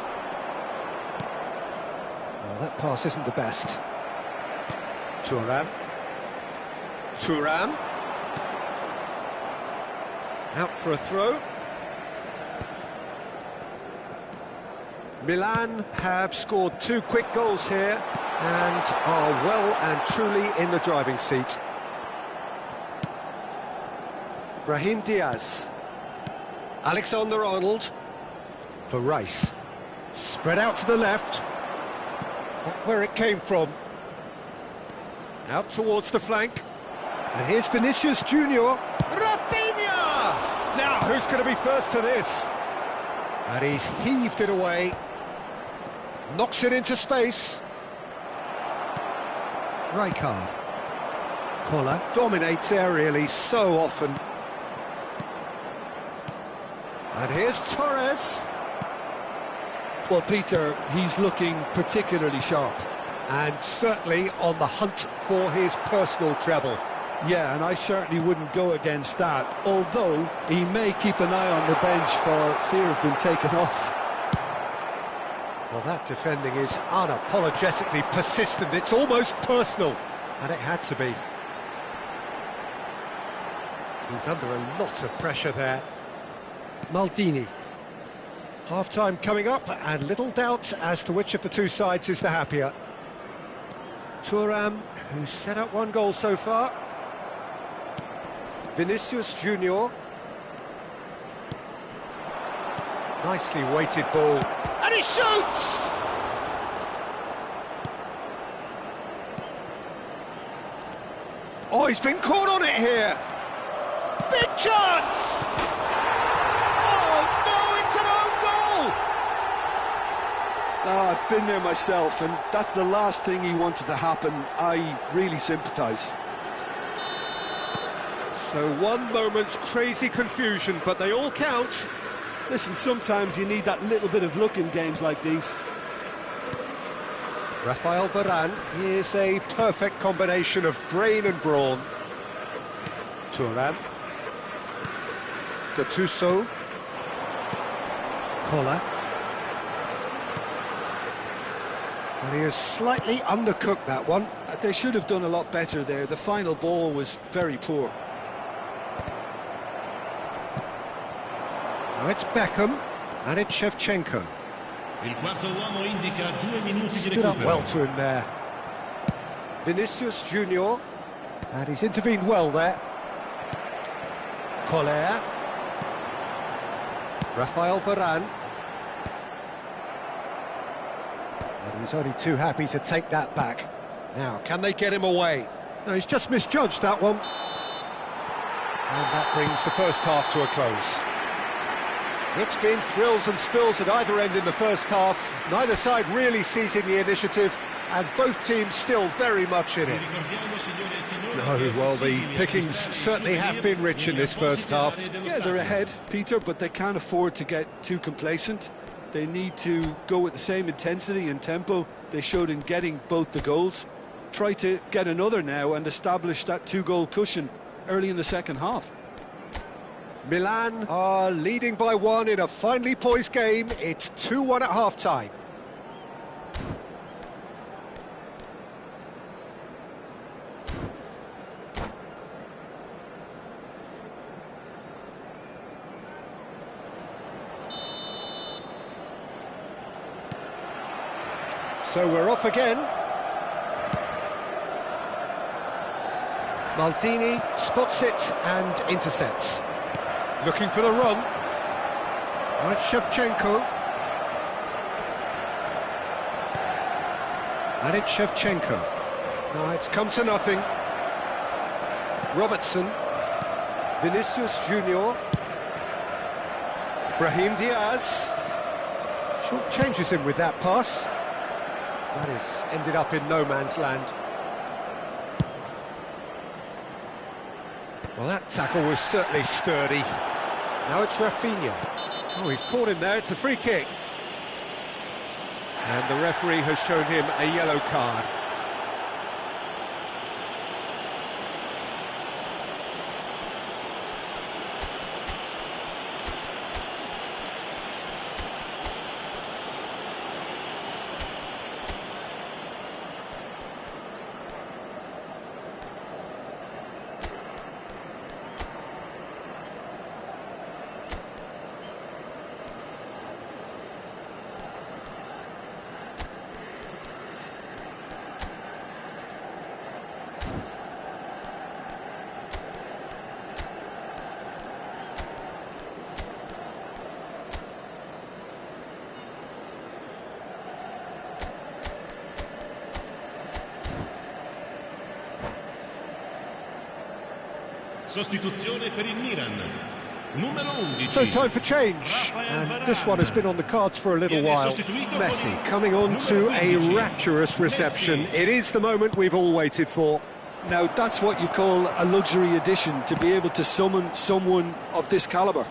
S1: Well, that pass isn't the best. Thuram. Thuram. Out for a throw. Milan have scored 2 quick goals here and are well and truly in the driving seat. Brahim Diaz. Alexander-Arnold for Rice. Spread out to the left. Not where it came from. Out towards the flank. And here's Vinicius Junior. Rafinha! Now, who's going to be first to this? And he's heaved it away. Knocks it into space. Rijkaard. Koller dominates aerially so often. And here's Torres.
S2: Well, Peter, he's looking particularly sharp.
S1: And certainly on the hunt for his personal treble.
S2: Yeah, and I certainly wouldn't go against that, although he may keep an eye on the bench for fear of being taken off.
S1: Well, that defending is unapologetically persistent. It's almost personal, and it had to be. He's under a lot of pressure there. Maldini. Half-time coming up, and little doubt as to which of the 2 sides is the happier. Thuram, who's set up 1 goal so far. Vinicius Junior. Nicely weighted ball. And he shoots! Oh, he's been caught on it here. Big chance! Oh, no, it's an own goal!
S2: Oh, I've been there myself, and that's the last thing he wanted to happen. I really sympathise.
S4: So 1 moment's crazy confusion, but they all count.
S2: Listen, sometimes you need that little bit of luck in games like these.
S1: Rafael Varane is a perfect combination of brain and brawn. Thuram. Gattuso. Koller. And he has slightly undercooked that one.
S2: They should have done a lot better there. The final ball was very poor.
S1: Now it's Beckham, and it's Shevchenko.
S3: Il quarto uomo indica 2 minuti di
S1: Stood up
S3: recupero.
S1: well to him there. Vinicius Junior. And he's intervened well there. Collier. Rafael Varane. And he's only too happy to take that back. Now, can they get him away? No, he's just misjudged that one. And that brings the first half to a close. It's been thrills and spills at either end in the first half. Neither side really seizing the initiative, and both teams still very much in it. No, well, the pickings certainly have been rich in this first half.
S2: Yeah, they're ahead, Peter, but they can't afford to get too complacent. They need to go with the same intensity and tempo they showed in getting both the goals. Try to get another now and establish that two-goal cushion early in the second half.
S1: Milan are leading by 1 in a finely poised game. It's 2-1 at half-time. So we're off again. Maldini spots it and intercepts. Looking for the run. Now it's Shevchenko. And it's Shevchenko. Now it's come to nothing. Robertson. Vinicius Junior. Brahim Diaz. Short changes him with that pass. That has ended up in no man's land. Well, that tackle was certainly sturdy. Now it's Rafinha. Oh, he's caught him there, it's a free kick. And the referee has shown him a yellow card.
S3: Sostituzione per il Milan. Numero 11.
S1: So time for change, and this one has been on the cards for a little while. Messi coming on to a rapturous reception. It is the moment we've all waited for.
S2: Now, that's what you call a luxury addition, to be able to summon someone of this calibre.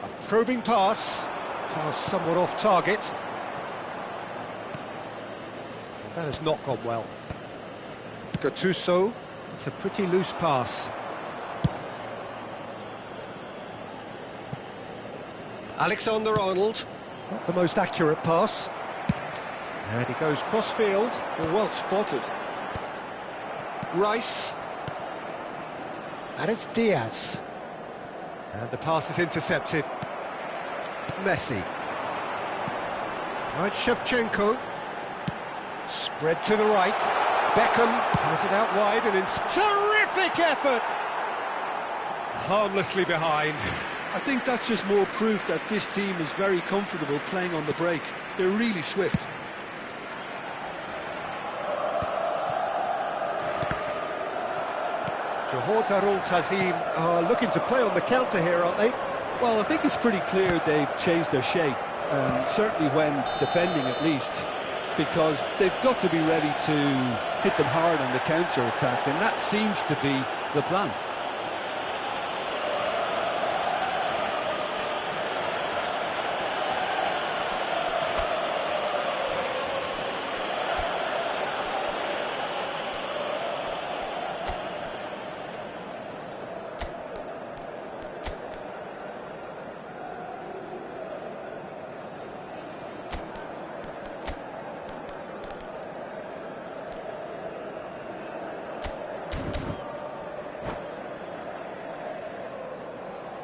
S1: A probing pass somewhat off target. Well, that has not gone well. Gattuso. It's a pretty loose pass. Alexander-Arnold. Not the most accurate pass. And he goes cross-field.
S2: Well spotted.
S1: Rice. And it's Diaz. And the pass is intercepted. Messi. Now it's Shevchenko. Spread to the right. Beckham has it out wide and in terrific effort! Harmlessly behind.
S2: I think that's just more proof that this team is very comfortable playing on the break. They're really swift.
S1: Johor Darul Tazim are looking to play on the counter here, aren't they?
S2: Well, I think it's pretty clear they've changed their shape, certainly when defending at least, because they've got to be ready to hit them hard on the counter-attack, and that seems to be the plan.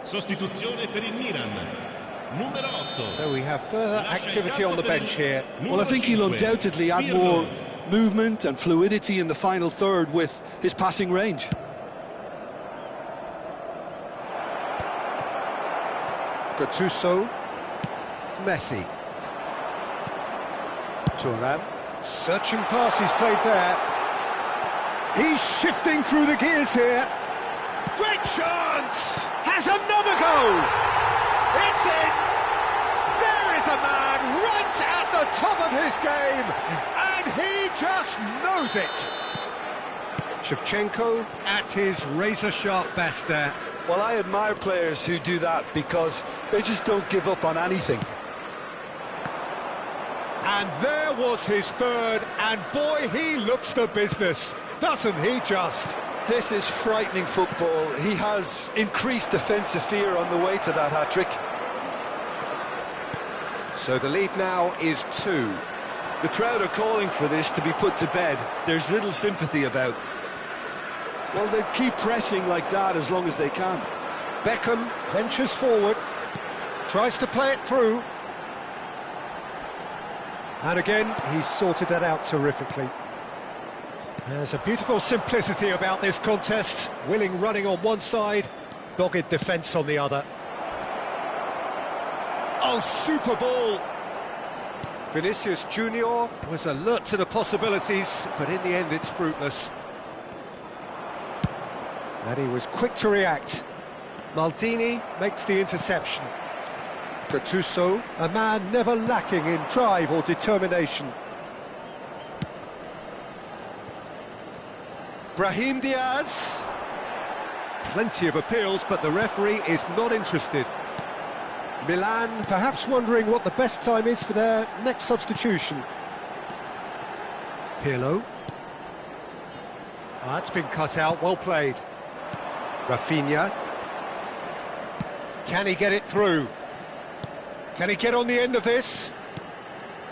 S3: Sostituzione per il Milan. numero 8.
S1: So we have further activity on the bench here.
S2: Well, I think he'll undoubtedly add more movement and fluidity in the final third with his passing range.
S1: Gattuso. Messi. Thuram. Searching pass he's played there. He's shifting through the gears here. Great chance! Has another goal! It's in! There is a man right at the top of his game, and he just knows it. Shevchenko at his razor-sharp best there.
S2: Well, I admire players who do that because they just don't give up on anything.
S1: And there was his third, and boy, he looks the business, doesn't he just?
S2: This is frightening football. He has increased defensive fear on the way to that hat-trick.
S1: So the lead now is 2.
S2: The crowd are calling for this to be put to bed. There's little sympathy about. Well, they keep pressing like that as long as they can.
S1: Beckham ventures forward, tries to play it through. And again, he's sorted that out terrifically. There's a beautiful simplicity about this contest. Willing running on one side, dogged defence on the other. Oh, super ball! Vinicius Junior was alert to the possibilities, but in the end it's fruitless. And he was quick to react. Maldini makes the interception. Gattuso, a man never lacking in drive or determination. Brahim Diaz. Plenty of appeals, but the referee is not interested. Milan perhaps wondering what the best time is for their next substitution. Pirlo. That's been cut out, well played. Rafinha. Can he get it through? Can he get on the end of this?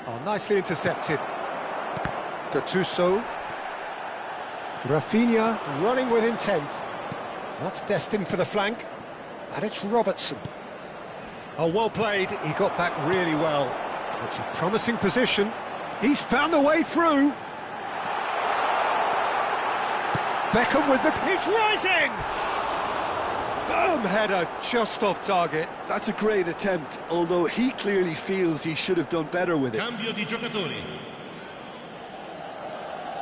S1: Oh, nicely intercepted. Gattuso. Rafinha running with intent. That's destined for the flank. And it's Robertson. Oh, well played. He got back really well. It's a promising position. He's found a way through. Beckham with the... He's rising! Firm header just off target.
S2: That's a great attempt, although he clearly feels he should have done better with it.
S3: Cambio di giocatori.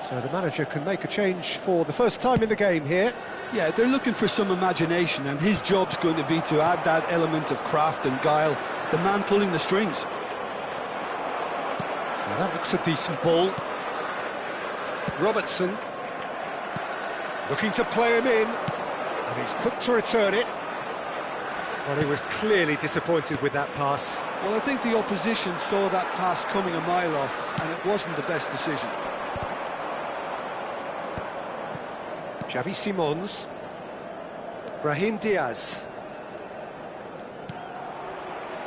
S1: So the manager can make a change for the first time in the game here.
S2: Yeah, they're looking for some imagination, and his job's going to be to add that element of craft and guile, the man pulling the strings.
S1: Now that looks a decent ball. Robertson looking to play him in, and he's quick to return it. Well, he was clearly disappointed with that pass.
S2: Well, I think the opposition saw that pass coming a mile off, and it wasn't the best decision.
S1: Xavi Simons. Brahim Diaz.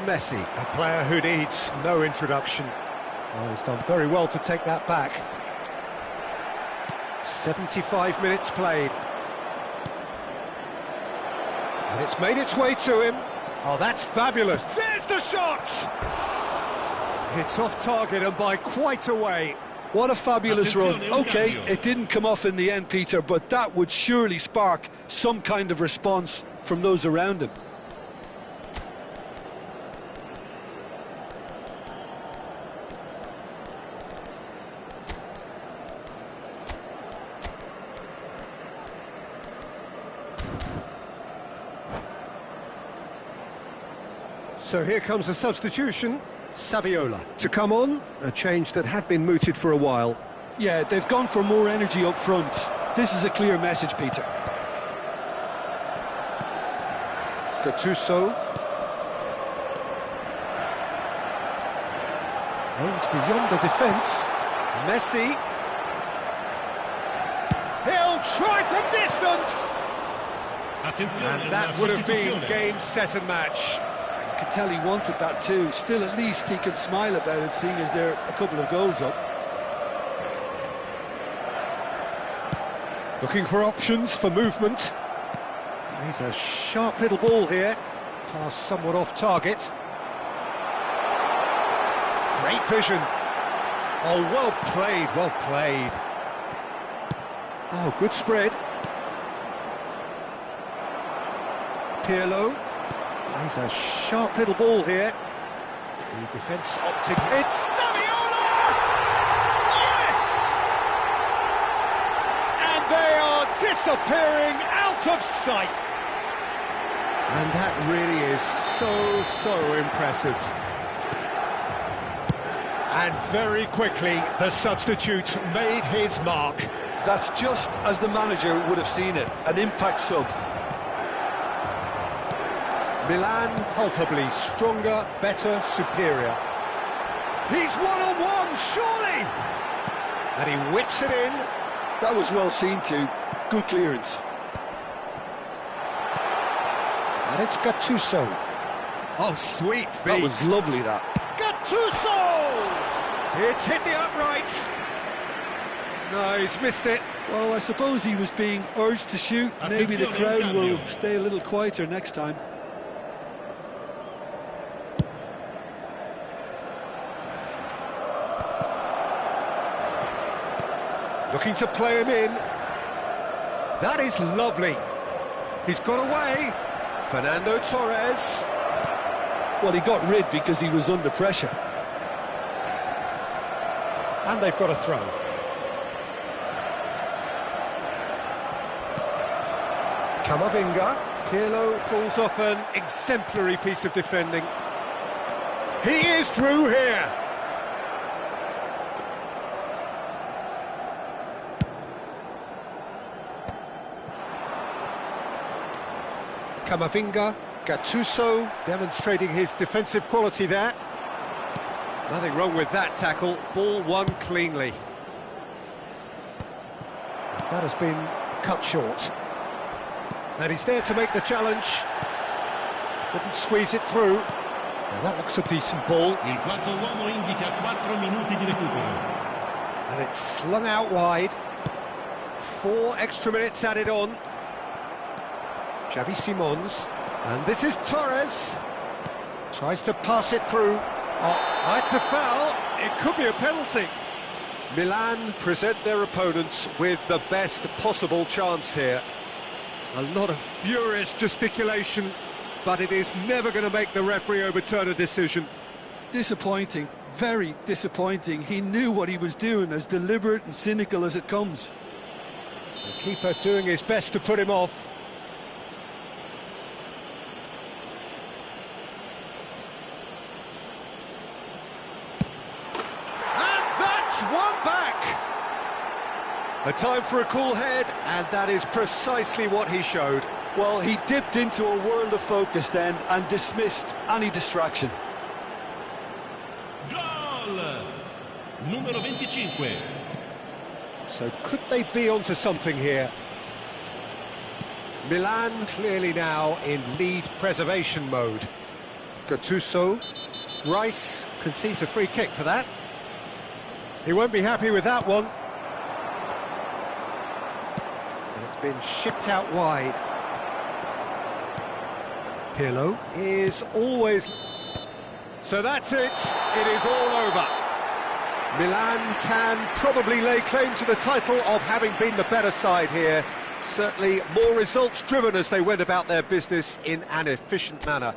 S1: Messi, a player who needs no introduction. Oh, he's done very well to take that back. 75 minutes played. And it's made its way to him. Oh, that's fabulous. There's the shot! It's off target and by quite a way.
S2: What a fabulous run. OK, it didn't come off in the end, Peter, but that would surely spark some kind of response from those around him.
S1: So here comes a substitution. Saviola to come on, a change that had been mooted for a while.
S2: Yeah, they've gone for more energy up front. This is a clear message, Peter.
S1: Gattuso. Aimed beyond the defence. Messi. He'll try from distance! And that would have been game, set and match.
S2: You could tell he wanted that too. Still, at least he can smile about it, seeing as they're a couple of goals up.
S1: Looking for options for movement. He's a sharp little ball here. Pass somewhat off target. Great vision.
S4: Oh, well played, well played. Oh, good spread. Pirlo. He's a sharp little ball here. The defence opted. It's Saviola! Yes!
S1: And they are disappearing out of sight.
S4: And that really is so impressive.
S1: And very quickly, the substitute made his mark.
S2: That's just as the manager would have seen it, an impact sub.
S1: Milan palpably stronger, better, superior.
S4: He's one-on-one, surely!
S1: And he whips it in.
S2: That was well seen too. Good clearance.
S1: And it's Gattuso.
S4: Oh, sweet feet.
S2: That was lovely, that.
S1: Gattuso! It's hit the upright. No, he's missed it.
S2: Well, I suppose he was being urged to shoot. Maybe the crowd will stay a little quieter next time.
S1: Looking to play him in.
S4: That is lovely. He's got away. Fernando Torres.
S2: Well, he got rid because he was under pressure.
S1: And they've got a throw. Camavinga.
S4: Pirlo pulls off an exemplary piece of defending.
S1: He is through here. Camavinga, Gattuso demonstrating his defensive quality there.
S4: Nothing wrong with that tackle. Ball won cleanly.
S1: That has been cut short.
S4: And he's there to make the challenge.
S1: Couldn't squeeze it through.
S4: Now that looks a decent ball.
S3: Il quarto uomo indica 4 minuti di recupero.
S4: And it's slung out wide. 4 extra minutes added on.
S1: Xavi Simons.
S4: And this is Torres.
S1: Tries to pass it through.
S4: Oh, it's a foul. It could be a penalty.
S1: Milan present their opponents with the best possible chance here.
S4: A lot of furious gesticulation, but it is never going to make the referee overturn a decision.
S2: Disappointing, very disappointing. He knew what he was doing, as deliberate and cynical as it comes.
S1: The keeper doing his best to put him off. One back.
S4: A time for a cool head, and that is precisely what he showed.
S2: Well, he dipped into a world of focus then and dismissed any distraction.
S3: Goal! Numero 25.
S1: So could they be onto something here? Milan clearly now in lead preservation mode. Gattuso. Rice concedes a free kick for that. He won't be happy with that one. And it's been shipped out wide. Pirlo is always...
S4: So that's it. It is all over.
S1: Milan can probably lay claim to the title of having been the better side here. Certainly more results driven as they went about their business in an efficient manner.